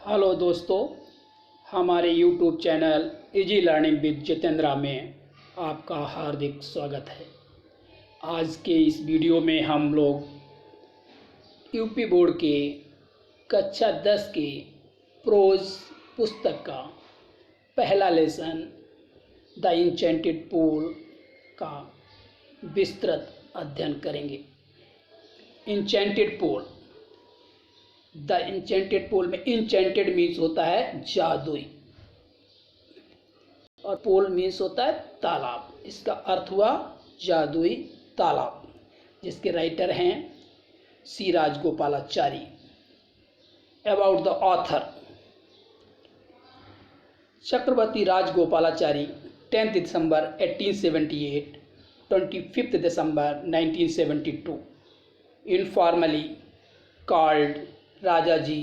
Hello दोस्तों, हमारे YouTube channel easy learning with Jeetendra में आपका हार्दिक स्वागत है। आज के इस वीडियो में हम लोग यूपी बोर्ड के कक्षा 10 के प्रोज पुस्तक का पहला लेसन द इंचेंटेड पूल का विस्तृत अध्ययन करेंगे। Enchanted pool, the enchanted pool में इंचेंटेड मीन्स होता है जादुई और पूल मीन्स होता है तालाब। इसका अर्थ हुआ जादुई तालाब, जिसके राइटर हैं C Rajagopalachari. About the author, Chakravarti Rajagopalachari 10 December 1878, 25 December 1972, informally called Rajaji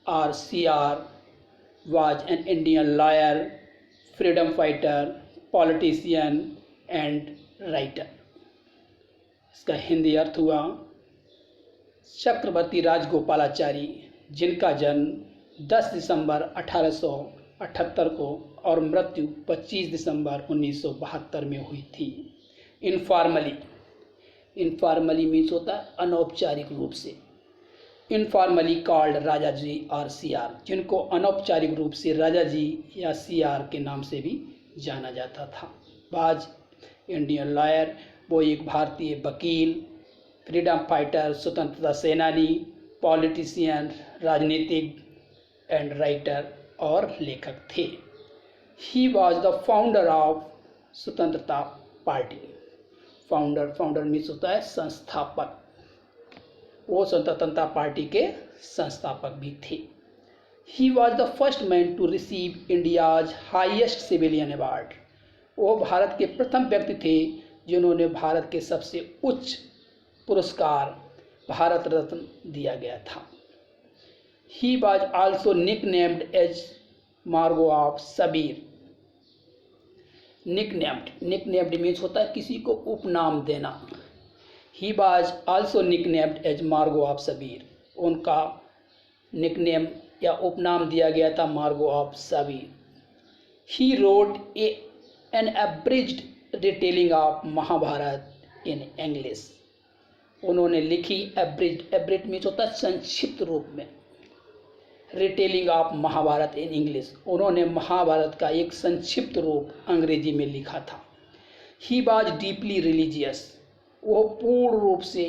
R.C.R. was an Indian lawyer, freedom fighter, politician and writer. इसका हिंदी अर्थ हुआ चक्रवर्ती राजगोपालाचारी, जिनका जन्म 10 दिसंबर 1878 को और मृत्यु 25 दिसंबर 1972 में हुई थी। इनफॉर्मली मीन्स होता है अनौपचारिक रूप से। इनफॉर्मली कॉल्ड राजा जी और CR, जिनको अनौपचारिक रूप से राजा जी या CR के नाम से भी जाना जाता था। बाज इंडियन लॉयर, वो एक भारतीय वकील, फ्रीडम फाइटर, स्वतंत्रता सेनानी, पॉलिटिशियन, राजनीतिक एंड राइटर और लेखक थे। He was the founder of स्वतंत्रता पार्टी। फाउंडर मीन्स होता है संस्थापक। वो स्वतंत्रता पार्टी के संस्थापक भी थे। He was the first man to receive India's highest civilian award. वो भारत के प्रथम व्यक्ति थे जिन्होंने भारत के सबसे उच्च पुरस्कार भारत रत्न दिया गया था। He was also nicknamed as mango of सबीर। निकनेम्ड मीन्स होता है किसी को उपनाम देना। He was also nicknamed as mango of सबीर। उनका निकनेम या उपनाम दिया गया था मार्गो ऑफ सबीर। He wrote an abridged retelling of Mahabharata in English. उन्होंने लिखी एब्रिज्ड मीन्स होता है संक्षिप्त रूप में। Retelling of Mahabharata in English, उन्होंने महाभारत का एक संक्षिप्त रूप अंग्रेजी में लिखा था। ही वॉज डीपली रिलीजियस, वो पूर्ण रूप से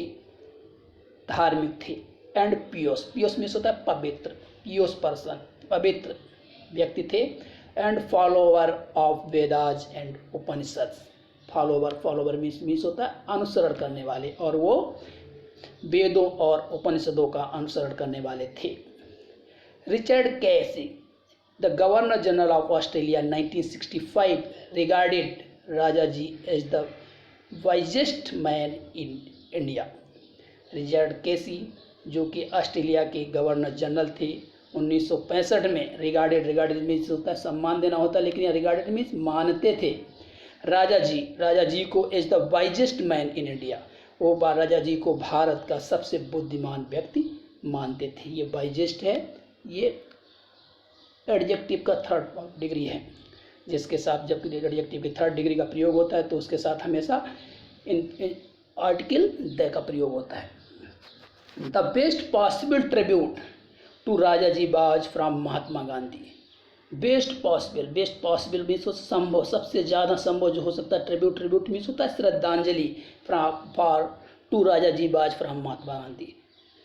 धार्मिक थे। एंड पियोस मीन्स होता है पवित्र, पियोस पर्सन, पवित्र व्यक्ति थे। And follower of Vedas and Upanishad. Follower means होता है अनुसरण करने वाले, और वो वेदों और उपनिषदों का अनुसरण करने वाले थे। Richard Casey, the governor general of Australia 1965, regarded Rajaji as the wisest man in India. Richard Casey, जो कि ऑस्ट्रेलिया के गवर्नर जनरल थे 1965 में, रिगार्डेड मीन्स होता है सम्मान देना होता है, लेकिन यह रिगार्डेड मीन्स मानते थे राजा जी को as the wisest man in India. वो राजा जी को भारत का सबसे बुद्धिमान व्यक्ति मानते थे। ये वाइजेस्ट है, ये एडजेक्टिव का 3rd डिग्री है, जिसके साथ जब एडजेक्टिव की 3rd डिग्री का प्रयोग होता है तो उसके साथ हमेशा इन आर्टिकल द का प्रयोग होता है। The best possible tribute to Rajaji was from Mahatma Gandhi. Best possible means संभव, सबसे ज़्यादा संभव जो हो सकता है। ट्रिब्यूट मीन्स होता है श्रद्धांजलि for to Rajaji was from Mahatma Gandhi.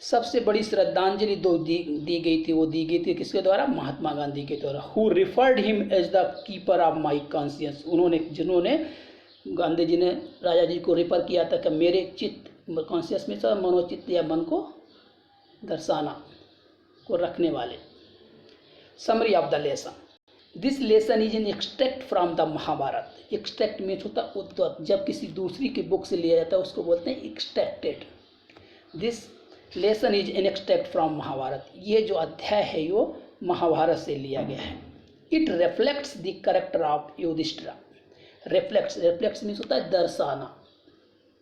सबसे बड़ी श्रद्धांजलि दी गई थी किसके द्वारा? महात्मा गांधी के द्वारा। Who referred him as the keeper of my conscience. जिन्होंने गांधी जी ने राजा जी को रिफर किया था कि मेरे चित्त, कॉन्शियस में मनोचित्त या मन को दर्शाना को रखने वाले। Summary of the lesson, this lesson is an extract from the Mahabharata. Extract means होता है उद्धृत, जब किसी दूसरी की बुक से लिया जाता है उसको बोलते हैं extracted. This lesson is an extract from Mahabharata. ये जो अध्याय है वो महाभारत से लिया गया है। It reflects the character of Yudhishthira. Reflects means होता है दर्शाना।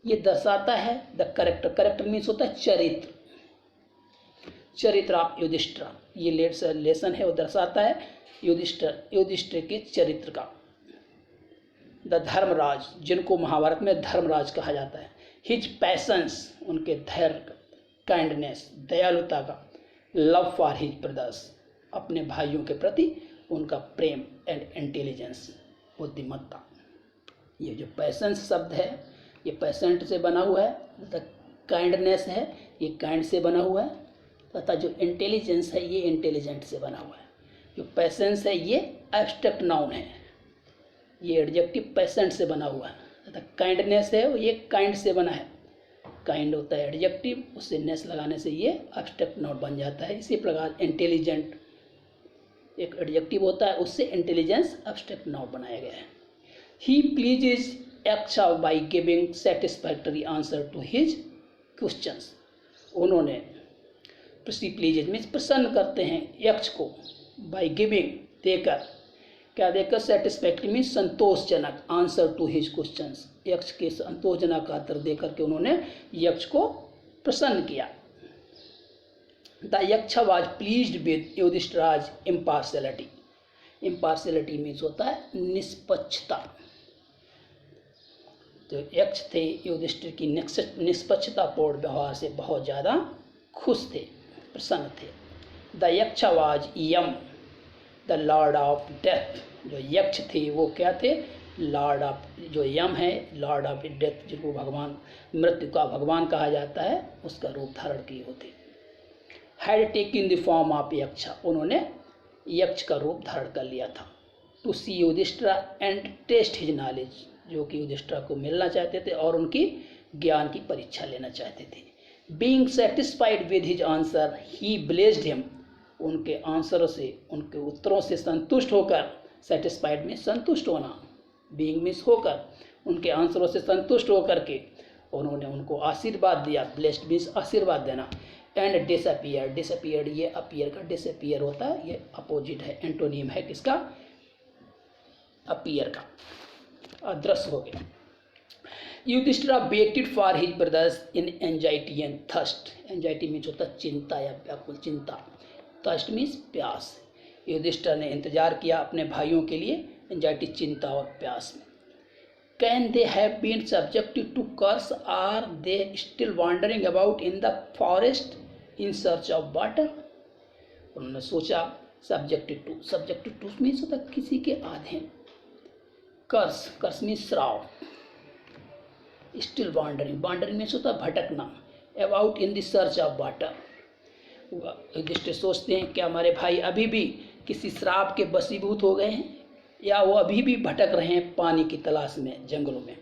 ये दर्शाता है द कैरेक्टर मीन्स होता है चरित्र। चरित्र ऑफ युधिष्ठिर, ये लेसन है वो दर्शाता है युधिष्ठिर के चरित्र का। द धर्मराज, जिनको महाभारत में धर्मराज कहा जाता है। हिज पैशंस, उनके धैर्य, काइंडनेस, दयालुता का, लव फॉर हिज ब्रदर्स, अपने भाइयों के प्रति उनका प्रेम, एंड इंटेलिजेंस, बुद्धिमत्ता। ये जो पैशंस शब्द है ये पैसेंट से बना हुआ है, तथा काइंडनेस है ये काइंड से बना हुआ है, तथा जो इंटेलिजेंस है ये इंटेलिजेंट से बना हुआ है। जो पैसेंस है ये एब्स्ट्रैक्ट नाउन है, ये एडजेक्टिव पैसेंट से बना हुआ है, तथा काइंडनेस है ये काइंड से बना है। काइंड होता है एडजेक्टिव, उससे नेस लगाने से ये एब्स्ट्रैक्ट नाउन बन जाता है। इसी प्रकार इंटेलिजेंट एक एडजेक्टिव होता है, उससे इंटेलिजेंस एब्स्ट्रैक्ट नाउन बनाया गया है। He pleases Yaksha by giving satisfactory answer to his questions, उन्होंने प्लीजेज मीन्स प्रसन्न करते हैं यक्ष को, बाई गिविंग देकर, क्या देकर, सेटिस्फैक्टरी मीन्स संतोषजनक, आंसर टू हिज क्वेश्चंस, यक्ष के संतोषजनक उत्तर देकर के उन्होंने यक्ष को प्रसन्न किया। The Yaksha was pleased with Yudhishthira's impartiality, impartiality means होता है निष्पक्षता। तो यक्ष थे युधिष्ठिर की निष्पक्षतापूर्ण व्यवहार से बहुत ज़्यादा खुश थे, प्रसन्न थे। The Yaksha was Yama the lord of death, जो यक्ष थे वो क्या थे, लॉर्ड ऑफ, जो यम है लॉर्ड ऑफ डेथ, जिनको भगवान, मृत्यु का भगवान कहा जाता है, उसका रूप धारण किए होते। Had taken the form of Yaksha, उन्होंने यक्ष का रूप धारण कर लिया था। To see Yudhishthira and test his knowledge, जो कि युधिष्ठिर को मिलना चाहते थे और उनकी ज्ञान की परीक्षा लेना चाहते थे। Being satisfied with his answer he blessed him, उनके आंसरों से, उनके उत्तरों से संतुष्ट होकर, सेटिस्फाइड में संतुष्ट होना, बीइंग मीन्स होकर, उनके आंसरों से संतुष्ट होकर के उन्होंने उनको आशीर्वाद दिया, ब्लेस्ड मीन्स आशीर्वाद देना। एंड डिसअपियर, डिसअपियर्ड ये अपीयर का डिसअपियर होता है, ये अपोजिट है, एंटोनिम है किसका, अपीयर का, अदृश्य हो गया। Yudhishthira waited for his brothers in anxiety and thirst, anxiety means होता है चिंता या व्याकुल चिंता, थर्स्ट मीन्स प्यास। युधिष्ठिर ने इंतजार किया अपने भाइयों के लिए, एंजाइटी चिंता और प्यास में। Can they have been subjected to curse, are they still wandering about in the forest in search of water, उन्होंने सोचा सब्जेक्टेड टू मीन्स होता है किसी के अधीन, कर्स, कर्स मीन्स श्राव, स्टिल वॉन्डरिंग, वॉन्डरिंग मीन्स होता है भटकना, about in the search of water. Yudhishthira सोचते हैं कि हमारे भाई अभी भी किसी श्राप के वशीभूत हो गए हैं, या वो अभी भी भटक रहे हैं पानी की तलाश में जंगलों में।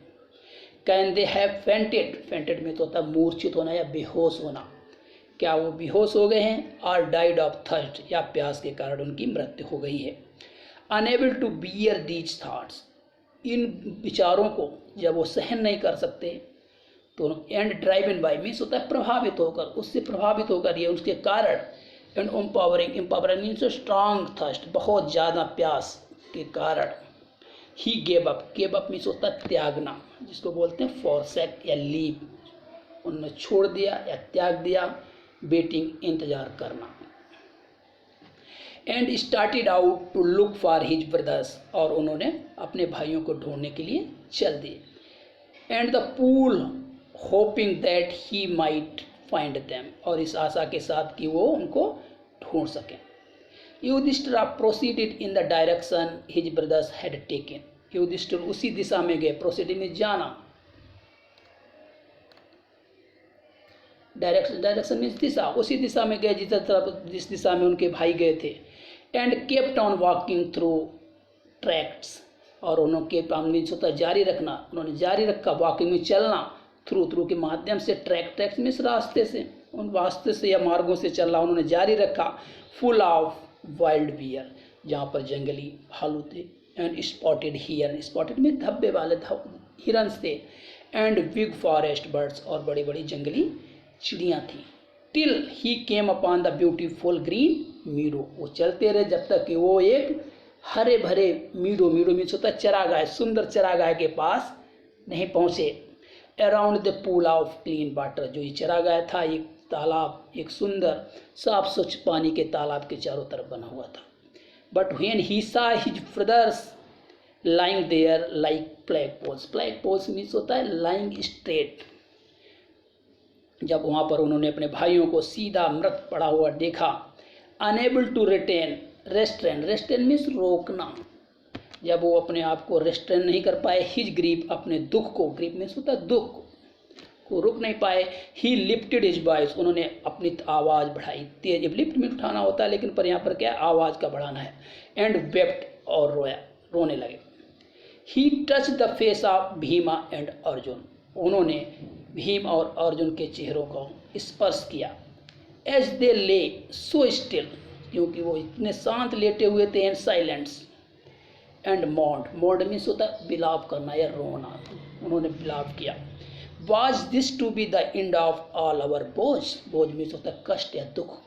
Can they have fainted, fainted में तो होता है मूर्छित होना या बेहोश होना, क्या वो बेहोश हो गए हैं, और डाइड ऑफ थर्स्ट, या प्यास के कारण उनकी मृत्यु हो गई है। Unable to bear these thoughts, इन विचारों को जब वो सहन नहीं कर सकते तो एंड ड्राइवन बाय मीन्स होता है प्रभावित होकर, उससे प्रभावित होकर, ये उसके कारण, and empowering, empowering means strong thirst, बहुत ज़्यादा प्यास के कारण, ही गेव अप मीन्स होता है त्यागना, जिसको बोलते हैं फॉरसेक या लीव, उन्होंने छोड़ दिया या त्याग दिया, वेटिंग इंतजार करना। And started out to look for his brothers, और उन्होंने अपने भाइयों को ढूंढने के लिए चल दिए। And the pool hoping that he might find them, और इस आशा के साथ कि वो उनको ढूंढ सकें। Yudhishthira proceeded in the direction his brothers had taken, Yudhishthira उसी दिशा में गए, प्रोसीडेड में जाना, डायरेक्शन मीन्स दिशा, उसी दिशा में गए जिस दिशा में उनके भाई गए थे। And kept on walking through tracts, और उन्होंने केप्ट ऑन मीन्स होता है जारी रखना, उन्होंने जारी रखा, वॉकिंग में चलना, थ्रू के माध्यम से, ट्रैक्ट्स मीन्स रास्ते से, उन रास्ते से या मार्गों से चलना उन्होंने जारी रखा। फुल ऑफ वाइल्ड बियर, जहाँ पर जंगली भालू थे। एंड स्पॉटेड हिरन, स्पॉटेड में धब्बे वाले हिरन थे। एंड बिग फॉरेस्ट बर्ड्स, और बड़ी बड़ी जंगली चिड़ियाँ थी। Till he came upon the beautiful green मीडो, वो चलते रहे जब तक कि वो एक हरे भरे मीडो मीन्स होता है चरागाह, सुंदर चरागाह के पास नहीं पहुँचे। Around the pool of clean water, जो ये चरागाह था ये तालाब एक सुंदर साफ स्वच्छ पानी के तालाब के चारों तरफ बना हुआ था। But when he saw his brothers lying there like flag poles, flag poles means होता है लाइंग स्ट्रेट। जब वहाँ पर उन्होंने अपने भाइयों को सीधा मृत पड़ा हुआ देखा, unable to retain restrain, restrain means रोकना, जब वो अपने आप को रेस्ट्रेन नहीं कर पाए, हिज ग्रीफ अपने दुख को, ग्रीफ मीन्स होता है दुख को रुक नहीं पाए, ही लिफ्टेड हिज वॉइस, उन्होंने अपनी आवाज़ बढ़ाई, तेज, लिफ्ट में उठाना होता है लेकिन पर यहाँ पर क्या आवाज़ का बढ़ाना है, एंड वेप्ट और रोया, रोने लगे। He touch the face of Bhima and Arjun, उन्होंने भीम और अर्जुन के चेहरों को स्पर्श किया। एज दे ले सो स्टिल, क्योंकि वो इतने शांत लेटे हुए थे, and silence, and mourned, mourned means होता है विलाप करना या रोना, उन्होंने विलाप किया। Was this to be the end of all our बोझ, बोझ मीन्स होता है कष्ट या दुख,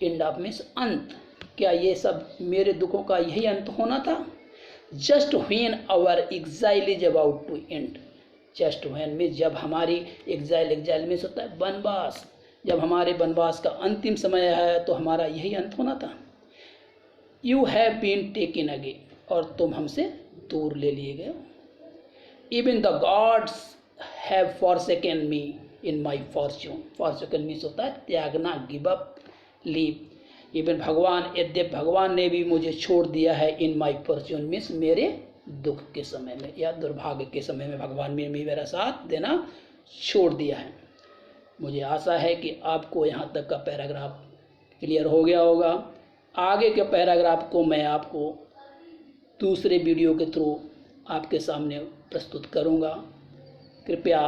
एंड ऑफ मीन्स अंत, क्या ये सब मेरे दुखों का यही अंत होना था। Just when our exile is about to end, just when में जब हमारी एग्जाइल, एग्जाइल मीन्स होता है वनवास, जब हमारे वनवास का अंतिम समय है तो हमारा यही अंत होना था। यू हैव बीन टेकन अगे, और तुम हमसे दूर ले लिए गए। Even the gods have forsaken me in my Fortune, forsaken means होता है त्यागना, गिव अप, लीव। इवन भगवान, यद्यप भगवान ने भी मुझे छोड़ दिया है, इन माई फॉर्च्यून मीन्स मेरे दुख के समय में या दुर्भाग्य के समय में भगवान ने भी मेरा साथ देना छोड़ दिया है। मुझे आशा है कि आपको यहाँ तक का पैराग्राफ क्लियर हो गया होगा। आगे के पैराग्राफ को मैं आपको दूसरे वीडियो के थ्रू आपके सामने प्रस्तुत करूँगा। कृपया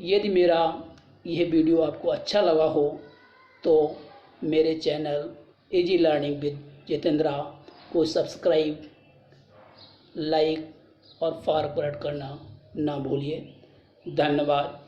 यदि मेरा यह वीडियो आपको अच्छा लगा हो तो मेरे channel easy learning with Jeetendra को सब्सक्राइब, लाइक और फॉरवर्ड करना ना भूलिए। धन्यवाद।